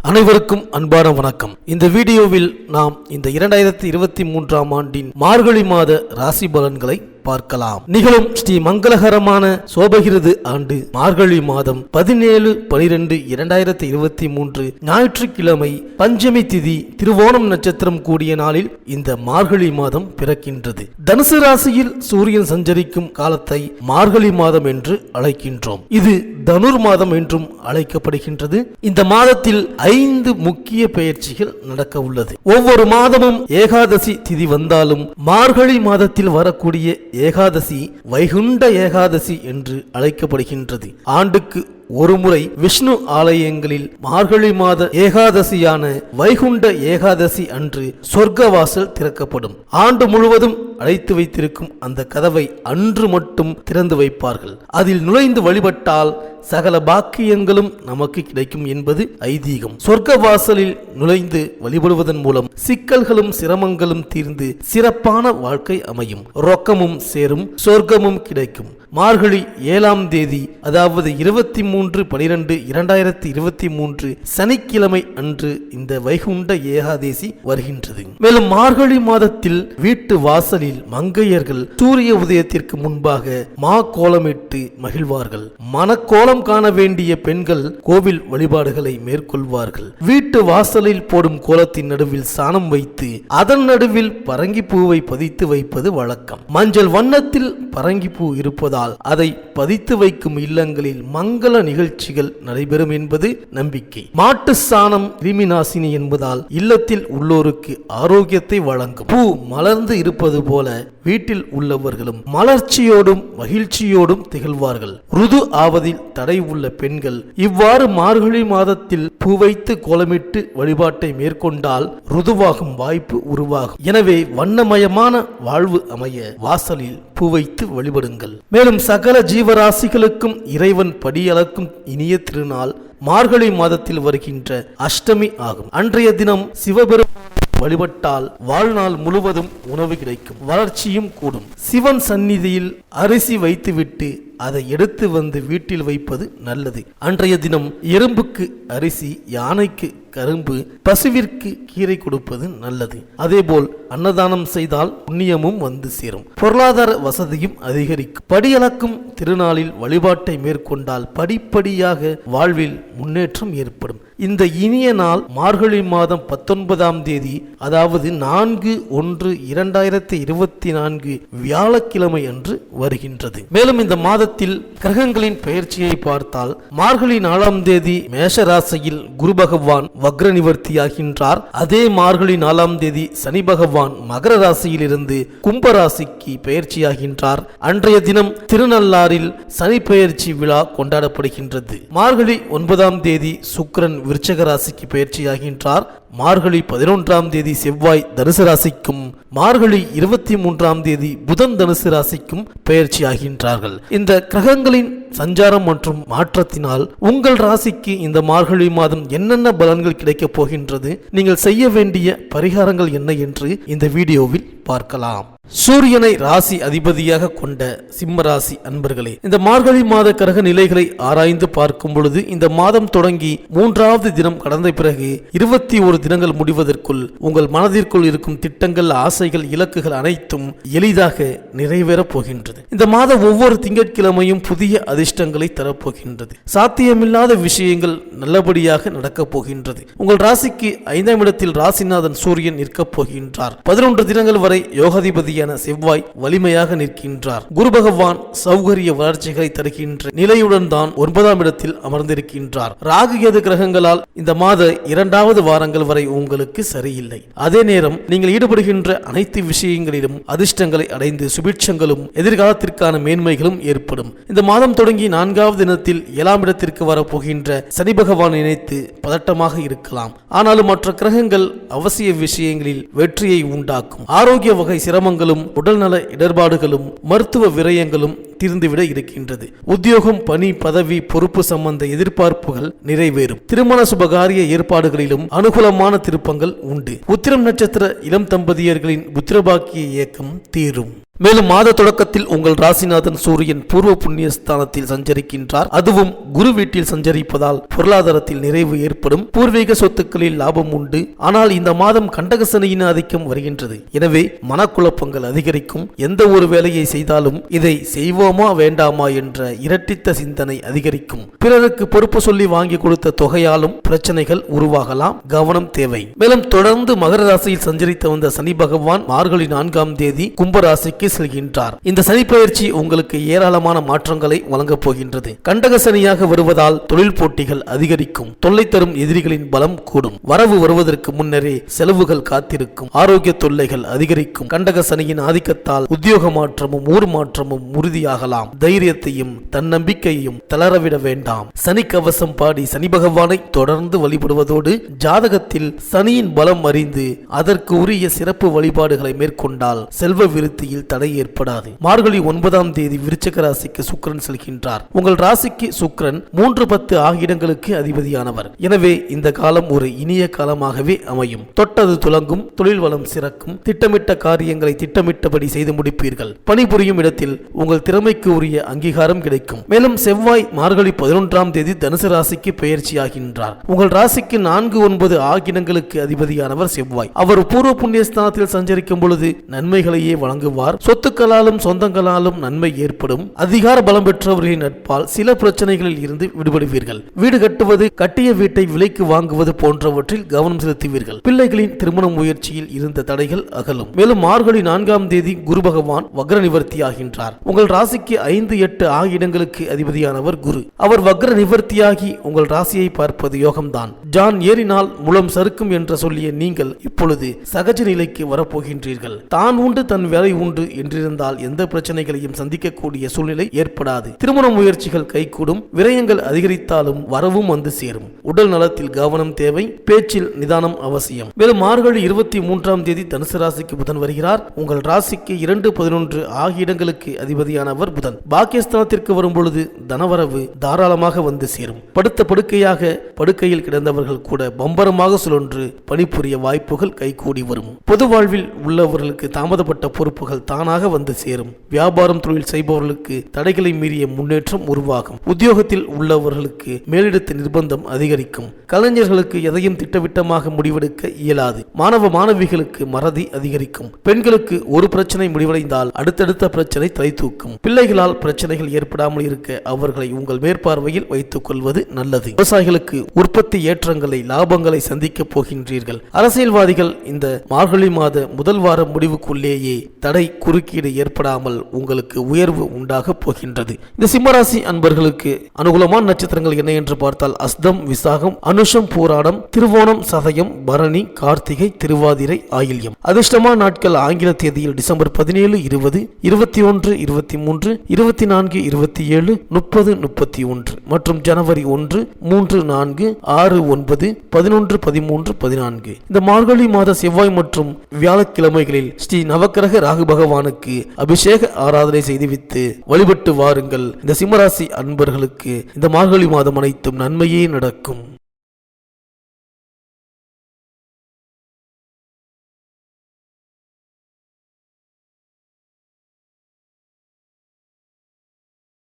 அனைவருக்கும் அன்பான வணக்கம். இந்த வீடியோவில் நாம் இந்த 2023ஆம் ஆண்டின் மார்கழி மாத ராசி பலன்களை பார்க்கலாம். நிகழும் ஸ்ரீ மங்களகரமான சோபகிருது ஆண்டு மார்கழி மாதம் 17/12/2023 ஞாயிற்றுக்கிழமை பஞ்சமி திதி திருவோணம் நட்சத்திரம் கூடிய நாளில் இந்த மார்கழி மாதம் பிறக்கின்றது. தனுசு ராசியில் சூரியன் சஞ்சரிக்கும் காலத்தை மார்கழி மாதம் என்று அழைக்கின்றோம். இது தனுர் மாதம் என்றும் அழைக்கப்படுகின்றது. இந்த மாதத்தில் 5 முக்கிய பெயர்ச்சிகள் நடக்க உள்ளது. ஒவ்வொரு மாதமும் ஏகாதசி திதி வந்தாலும் மார்கழி மாதத்தில் வரக்கூடிய ஏகாதசி வைகுண்ட ஏகாதசி என்று அழைக்கப்படுகின்றது. ஆண்டுக்கு ஒருமுறை விஷ்ணு ஆலயங்களில் மார்கழி மாத ஏகாதசியான வைகுண்ட ஏகாதசி அன்று சொர்க்கவாசல் திறக்கப்படும். ஆண்டு முழுவதும் அடைத்து வைத்திருக்கும் அந்த கதவை அன்று மட்டும் திறந்து வைப்பார்கள். அதில் நுழைந்து வழிபட்டால் சகல பாக்கியங்களும் நமக்கு கிடைக்கும் என்பது ஐதீகம். சொர்க்க வாசலில் நுழைந்து வழிபடுவதன் மூலம் சிக்கல்களும் சிரமங்களும் தீர்ந்து சிறப்பான வாழ்க்கை அமையும். ரொக்கமும் சேரும், சொர்க்கமும் கிடைக்கும். மார்கழி 7ஆம் தேதி, அதாவது 23/12/2023 சனிக்கிழமை அன்று இந்த வைகுண்ட ஏகாதசி வருகின்றது. மேலும் மார்கழி மாதத்தில் வீட்டு வாசலில் மங்கையர்கள் சூரிய உதயத்திற்கு முன்பாக மா கோலமிட்டு மகிழ்வார்கள். மனக்கோலம் காண வேண்டிய பெண்கள் கோவில் வழிபாடுகளை மேற்கொள்வார்கள். வீட்டு வாசலில் போடும் கோலத்தின் நடுவில் சாணம் வைத்து அதன் நடுவில் பரங்கி பூவை பதித்து வைப்பது வழக்கம். மஞ்சள் வண்ணத்தில் பரங்கி பூ இருப்பதால் அதை பதித்து வைக்கும் இல்லங்களில் மங்கள நிகழ்ச்சிகள் நடைபெறும் என்பது நம்பிக்கை. மாட்டு சாணம் கிருமி நாசினி என்பதால் இல்லத்தில் உள்ளோருக்கு ஆரோக்கியத்தை வழங்கும். பூ மலர்ந்து இருப்பது போல வீட்டில் உள்ளவர்களும் மலர்ச்சியோடும் மகிழ்ச்சியோடும் திகழ்வார்கள். ருது ஆவதில் தடை உள்ள பெண்கள் இவ்வாறு மார்கழி மாதத்தில் பூ வைத்து கோலமிட்டு வழிபாட்டை மேற்கொண்டால் ருதுவாகும் வாய்ப்பு உருவாகும். எனவே வண்ணமயமான வாழ்வு அமைய வாசலில் பூ வைத்து வழிபடுங்கள். மேலும் சகல ஜீவராசிகளுக்கும் இறைவன் படியளக்கும் இனிய திருநாள் மார்கழி மாதத்தில் வருகின்ற அஷ்டமி ஆகும். அன்றைய தினம் சிவபெருமான் வழிபட்டால் வாழ்நாள் முழுவதும் உணவு கிடைக்கும், வளர்ச்சியும் கூடும். சிவன் சந்நிதியில் அரிசி வைத்துவிட்டு அதை எடுத்து வந்து வீட்டில் வைப்பது நல்லது. அன்றைய தினம் எறும்புக்கு அரிசி, யானைக்கு கரும்பு, பசுவிற்கு கீரை கொடுப்பது நல்லது. அதேபோல் அன்னதானம் செய்தால் புண்ணியமும் வந்து சேரும், பொருளாதார வசதியும் அதிகரிக்கும். படியளக்கும் திருநாளில் வழிபாட்டை மேற்கொண்டால் படிப்படியாக வாழ்வில் முன்னேற்றம் ஏற்படும். இந்த இனிய நாள் மார்கழி மாதம் 19ஆம் தேதி, அதாவது 4/1/2024 வியாழக்கிழமை அன்று வருகின்றது. மேலும் இந்த மாதத்தில் கிரகங்களின் பெயர்ச்சியை பார்த்தால் மார்கழி 4ஆம் தேதி மேஷ ராசியில் குரு பகவான் வக்ர நிவர்த்தியாகின்றார். அதே மார்கழி 4ஆம் தேதி சனி பகவான் மகர ராசியில் இருந்து கும்ப ராசிக்கு பெயர்ச்சியாகின்றார். அன்றைய தினம் திருநள்ளாறில் சனி பெயர்ச்சி விழா கொண்டாடப்படுகின்றது. மார்கழி 9ஆம் தேதி சுக்கிரன் விருச்சக ராசிக்கு பெயர்ச்சியாகின்றார். மார்கழி 11ஆம் தேதி செவ்வாய் தனுசு ராசிக்கும், மார்கழி 23ஆம் தேதி புதன் தனுசு ராசிக்கும் பெயர்ச்சி ஆகின்றார்கள். இந்த கிரகங்களின் சஞ்சாரம் மற்றும் மாற்றத்தினால் உங்கள் ராசிக்கு இந்த மார்கழி மாதம் என்னென்ன பலன்கள் கிடைக்கப் போகின்றது, நீங்கள் செய்ய வேண்டிய பரிகாரங்கள் என்ன என்று இந்த வீடியோவில் பார்க்கலாம். சூரியனை ராசி அதிபதியாக கொண்ட சிம்ம ராசி அன்பர்களே, இந்த மார்கழி மாத கிரக நிலைகளை ஆராய்ந்து பார்க்கும் பொழுது இந்த மாதம் தொடங்கி 3வது தினம் கடந்த பிறகு 21 தினங்கள் முடிவதற்குள் உங்கள் மனதிற்குள் இருக்கும் திட்டங்கள், ஆசைகள், இலக்குகள் அனைத்தும் எளிதாக நிறைவேறப் போகின்றது. இந்த மாதம் ஒவ்வொரு திங்கட்கிழமையும் புதிய அதிர்ஷ்டங்களை தரப்போகின்றது. சாத்தியமில்லாத விஷயங்கள் நல்லபடியாக நடக்கப் போகின்றது. உங்கள் ராசிக்கு 5ஆம் இடத்தில் ராசிநாதன் சூரியன் நிற்கப் போகின்றார். 11 தினங்கள் வரை யோகாதிபதி செவ்வாய் வலிமையாக நிற்கின்றார். குரு பகவான் சௌகரிய வளர்ச்சிகளை தருகின்ற நிலையுடன் தான் 9ஆம் இடத்தில் அமர்ந்திருக்கின்றார். ராகு கேது கிரகங்களால் இந்த மாத 2வது வாரங்கள் வரை உங்களுக்கு சரியில்லை. அதே நேரம் நீங்கள் ஈடுபடுகின்ற அனைத்து விஷயங்களிலும் அதிர்ஷ்டங்களை அடைந்து சுபிட்சங்களும் எதிர்காலத்திற்கான மேன்மைகளும் ஏற்படும். இந்த மாதம் தொடங்கி 4வது தினத்தில் 7ஆம் இடத்திற்கு வரப்போகின்ற சனி பகவான் நினைத்து பதட்டமாக இருக்கலாம். ஆனாலும் மற்ற கிரகங்கள் அவசிய விஷயங்களில் வெற்றியை உண்டாக்கும். ஆரோக்கிய வகை சிரமங்களும் உடல்நல இடர்பாடுகளும் மருத்துவ விரயங்களும் தீர்ந்துவிட இருக்கின்றது. உத்தியோகம், பணி, பதவி, பொறுப்பு சம்பந்த எதிர்பார்ப்புகள் நிறைவேறும். திருமண சுபகாரிய ஏற்பாடுகளிலும் அனுகூலமான திருப்பங்கள் உண்டு. உத்திரம் நட்சத்திர இளம் தம்பதியர்களின் புத்திரபாக்கிய இயக்கம் தீரும். மேலும் மாத தொடக்கத்தில் உங்கள் ராசிநாதன் சூரியன் பூர்வ புண்ணிய ஸ்தானத்தில் சஞ்சரிக்கின்றார். அதுவும் குரு வீட்டில் சஞ்சரிப்பதால் பொருளாதாரத்தில் நிறைவு ஏற்படும். பூர்வீக சொத்துக்களில் லாபம் உண்டு. ஆனால் இந்த மாதம் கண்டகசனியின் ஆதிக்கம் வருகின்றது. எனவே மனக்குழப்பங்கள் அதிகரிக்கும். எந்த ஒரு வேலையை செய்தாலும் இதை செய்வோமா வேண்டாமா என்ற இரட்டித்த சிந்தனை அதிகரிக்கும். பிறருக்கு பொறுப்பு சொல்லி வாங்கி கொடுத்த தொகையாலும் பிரச்சனைகள் உருவாகலாம். கவனம் தேவை. மேலும் தொடர்ந்து மகர ராசியில் சஞ்சரித்து வந்த சனி பகவான் மார்கழி 4ஆம் தேதி கும்பராசிக்கு செல்கின்றார். இந்த சனி பயிற்சி உங்களுக்கு ஏராளமான மாற்றங்களை வழங்கப் போகின்றது. கண்டக சனியாக வருவதால் தொழில் போட்டிகள் அதிகரிக்கும். தொல்லை தரும் எதிரிகளின் பலம் கூடும். வரவு வருவதற்கு முன்னரே செலவுகள் காத்திருக்கும். ஆரோக்கிய தொல்லைகள் அதிகரிக்கும். கண்டக சனியின் ஆதிக்கத்தால் உத்தியோக மாற்றமும் ஊர் மாற்றமும் உறுதியாகலாம். தைரியத்தையும் தன்னம்பிக்கையையும் தளரவிட வேண்டாம். சனி கவசம் பாடி சனி பகவானை தொடர்ந்து வழிபடுவதோடு ஜாதகத்தில் சனியின் பலம் அறிந்து அதற்கு உரிய சிறப்பு வழிபாடுகளை மேற்கொண்டால் செல்வ விருத்தியில் தடை ஏற்படாது. மார்கழி 9ஆம் தேதி விருச்சிக ராசிக்கு சுக்கிரன் செல்கின்றார். உங்கள் ராசிக்கு சுக்கிரன் 3-10 ஆகிய இடங்களுக்கு அதிபதியானவர். எனவே இந்த காலம் ஒரு இனிய காலமாகவே அமையும். தொட்டது துலங்கும். தொழில் வளம் சிறக்கும். திட்டமிட்ட காரியங்களை திட்டமிட்டபடி செய்து முடிப்பீர்கள். பணிபுரியும் இடத்தில் உங்கள் திறமைக்கு உரிய அங்கீகாரம் கிடைக்கும். மேலும் செவ்வாய் மார்கழி 11ஆம் தேதி தனுசு ராசிக்கு பெயர்ச்சியாகின்றார். உங்கள் ராசிக்கு 4-9 ஆகிய இடங்களுக்கு அதிபதியானவர் செவ்வாய். அவர் பூர்வ புண்ணிய ஸ்தானத்தில் சஞ்சரிக்கும் பொழுது நன்மைகளையே வழங்குவார். சொத்துக்களாலும் சொந்தங்களாலும் நன்மை ஏற்படும். அதிகார பலம் பெற்றவர்களின் நட்பால் சில பிரச்சனைகளில் இருந்து விடுபடுவீர்கள். வீடு கட்டுவது, கட்டிய வீட்டை விலைக்கு வாங்குவது போன்றவற்றில் கவனம் செலுத்துவீர்கள். பிள்ளைகளின் திருமண முயற்சியில் இருந்த தடைகள் அகலும். மேலும் மார்கழி 4ஆம் தேதி குரு பகவான் வக்ர நிவர்த்தி ஆகின்றார். உங்கள் ராசிக்கு 5-8 ஆகிய இடங்களுக்கு அதிபதியானவர் குரு. அவர் வக்ர நிவர்த்தியாகி உங்கள் ராசியை பார்ப்பது யோகம்தான். ஜான் ஏறினால் முலம் சறுக்கும் என்று சொல்லிய நீங்கள் இப்பொழுது சகஜ நிலைக்கு வரப்போகின்றீர்கள். தான் உண்டு தன் வேலை உண்டு என்றிருந்தால் எந்த பிரச்சனைகளையும் சந்திக்கக்கூடிய சூழ்நிலை ஏற்படாது. திருமண முயற்சிகள் கைகூடும். விரயங்கள் அதிகரித்தாலும் வரவும் வந்து சேரும். உடல் நலத்தில் கவனம் தேவை. பேச்சில் நிதானம் அவசியம். மேலும் மார்கழி 23ஆம் தேதி தனுசு ராசிக்கு புதன் வருகிறார். உங்கள் ராசிக்கு 2-11 ஆகிய இடங்களுக்கு அதிபதியானவர் புதன். பாக்கியஸ்தானத்திற்கு வரும் பொழுது தனவரவு தாராளமாக வந்து சேரும். படுத்த படுக்கையாக படுக்கையில் கிடந்தவர்கள் கூட பம்பரமாக சுழன்று பணிபுரிய வாய்ப்புகள் கைகூடி வரும். பொது வாழ்வில் உள்ளவர்களுக்கு தாமதப்பட்ட பொறுப்புகள் தானாக வந்து சேரும். வியாபாரம் தொழில் செய்பவர்களுக்கு தடைகளை மீறிய முன்னேற்றம் உருவாகும். உத்தியோகத்தில் உள்ளவர்களுக்கு மேலிடத்து நிர்பந்தம் அதிகரிக்கும். கலைஞர்களுக்கு எதையும் திட்டவிட்டமாக முடிவெடுக்க இயலாது. மாணவ மாணவிகளுக்கு மறதி அதிகரிக்கும். பெண்களுக்கு ஒரு பிரச்சனை முடிவடைந்தால் அடுத்தடுத்த பிரச்சனை தலை தூக்கும். பிள்ளைகளால் பிரச்சனைகள் ஏற்படாமல் இருக்க அவர்களை உங்கள் மேற்பார்வையில் வைத்துக் கொள்வது நல்லது. விவசாயிகளுக்கு உற்பத்தி ஏற்றங்களை லாபங்களை சந்திக்க போகின்றீர்கள். அரசியல்வாதிகள் இந்த மார்கழி மாத முதல் வார முடிவுக்குள்ளேயே தடை குறுக்கீடு ஏற்படாமல் உங்களுக்கு உயர்வு உண்டாக போகின்றது. இந்த சிம்மராசி அன்பர்களுக்கு அனுகூலமான நட்சத்திரங்கள் என்ன என்று பார்த்தால் அஸ்தம், விசாகம், அனுஷம், பூராடம், திருவோணம், சதயம், பரணி, கார்த்திகை, திருவாதிரை, ஆயில்யம். அதிர்ஷ்டமான நாட்கள் ஆங்கில தேதியில் டிசம்பர் 17, 20, 21, 23, 24, 27, 30, 31 மற்றும் ஜனவரி 1, 3, 4, 6, 9, 11, 13, 14. இந்த மார்கழி மாத செவ்வாய் மற்றும் வியாழக்கிழமைகளில் ஸ்ரீ நவக்கிரக ராகு பகவானுக்கு அபிஷேக ஆராதனை செய்துவிட்டு வழிபட்டு வாருங்கள். இந்த சிம்மராசி அன்பர்களுக்கு இந்த மார்கழி மாதம் அனைத்தும் நன்மையே நடக்கும்.